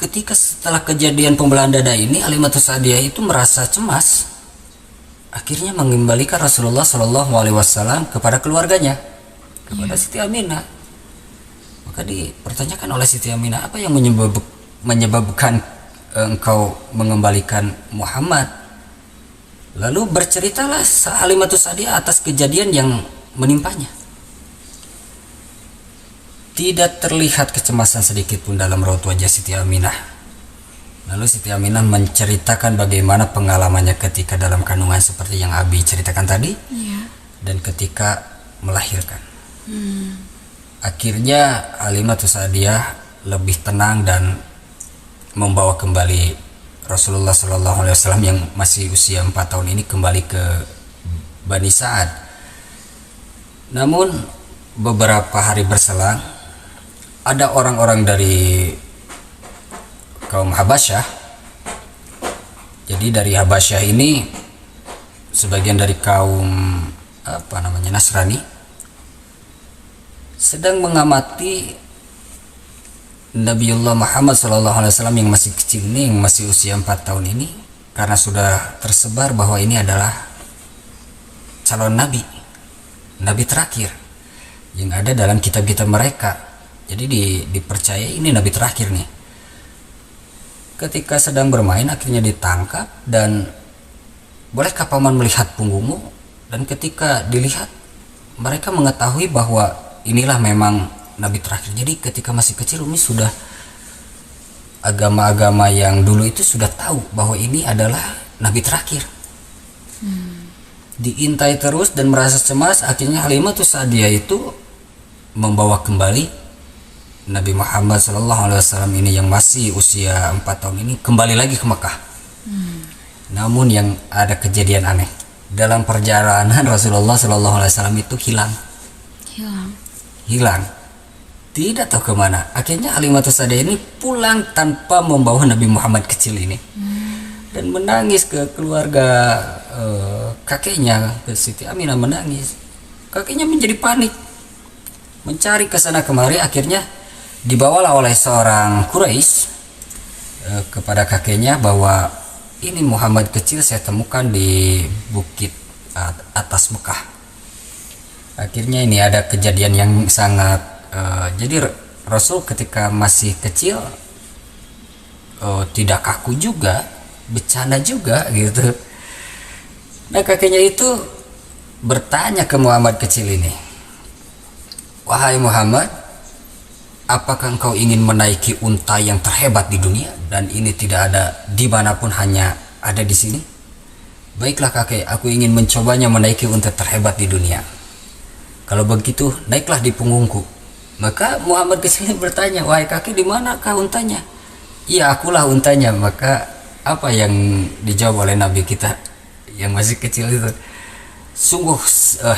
ketika setelah kejadian pembelahan dada ini, Halimatus Sa'diyah itu merasa cemas, akhirnya mengembalikan Rasulullah Shallallahu Alaihi Wasallam kepada keluarganya, kepada Siti Aminah. Maka dipertanyakan oleh Siti Aminah, apa yang menyebabkan engkau mengembalikan Muhammad? Lalu berceritalah Halimatus Sa'diyah atas kejadian yang menimpanya. Tidak terlihat kecemasan sedikit pun dalam raut wajah Siti Aminah. Lalu Siti Aminah menceritakan bagaimana pengalamannya ketika dalam kandungan seperti yang Abi ceritakan tadi, dan ketika melahirkan. Akhirnya Halimatus Sa'diyah lebih tenang dan membawa kembali Rasulullah Shallallahu Alaihi Wasallam yang masih usia 4 tahun ini kembali ke Bani Sa'ad. Namun beberapa hari berselang, ada orang-orang dari kaum Habasyah. Jadi dari Habasyah ini sebagian dari kaum Nasrani sedang mengamati Nabiullah Muhammad SAW yang masih kecil ini, yang masih usia 4 tahun ini, karena sudah tersebar bahwa ini adalah calon nabi terakhir yang ada dalam kitab-kitab mereka. Jadi dipercaya ini nabi terakhir nih. Ketika sedang bermain akhirnya ditangkap, dan bolehkah paman melihat punggungmu? Dan ketika dilihat, mereka mengetahui bahwa inilah memang nabi terakhir. Jadi ketika masih kecil Umi sudah, agama-agama yang dulu itu sudah tahu bahwa ini adalah nabi terakhir. Diintai terus dan merasa cemas, akhirnya Halimatus Sa'diyah itu membawa kembali Nabi Muhammad SAW ini yang masih usia 4 tahun ini kembali lagi ke Mekah. Namun yang ada kejadian aneh dalam perjalanan, Rasulullah SAW itu hilang, tidak tahu kemana. Akhirnya Halimatus Sa'diyah ini pulang tanpa membawa Nabi Muhammad kecil ini, dan menangis ke keluarga kakeknya, ke Siti Aminah menangis. Kakeknya menjadi panik, mencari ke sana kemari. Akhirnya dibawalah oleh seorang Quraisy kepada kakeknya bahwa ini Muhammad kecil saya temukan di bukit atas Mekah. Akhirnya ini ada kejadian yang sangat jadi Rasul ketika masih kecil tidak kaku juga, bercanda juga gitu. Nah kakeknya itu bertanya ke Muhammad kecil ini, wahai Muhammad, apakah engkau ingin menaiki unta yang terhebat di dunia, dan ini tidak ada dimanapun, hanya ada di sini? Baiklah kakek, aku ingin mencobanya menaiki unta terhebat di dunia. Kalau begitu naiklah di punggungku. Maka Muhammad kecil bertanya, wahai kakek, di manakah untanya? Iya, akulah untanya. Maka apa yang dijawab oleh Nabi kita yang masih kecil itu, sungguh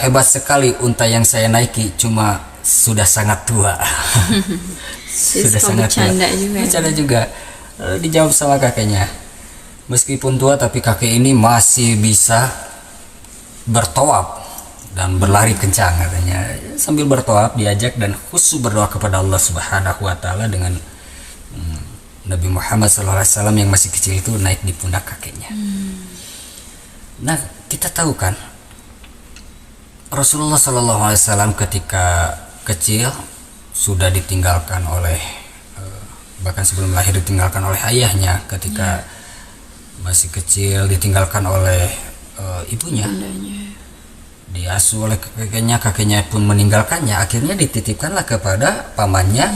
hebat sekali unta yang saya naiki, cuma sudah sangat tua. Sudah sangat tua. Bercanda juga. Lalu dijawab sama kakeknya, meskipun tua tapi kakek ini masih bisa bertawaf dan berlari kencang katanya. Sambil bertawaf diajak dan khusyuk berdoa kepada Allah Subhanahu wa taala dengan Nabi Muhammad SAW yang masih kecil itu naik di pundak kakeknya. Nah, kita tahu kan Rasulullah SAW ketika kecil sudah ditinggalkan oleh bahkan sebelum lahir ditinggalkan oleh ayahnya. Ketika masih kecil ditinggalkan oleh ibunya, diasuh oleh kakeknya pun meninggalkannya. Akhirnya dititipkanlah kepada pamannya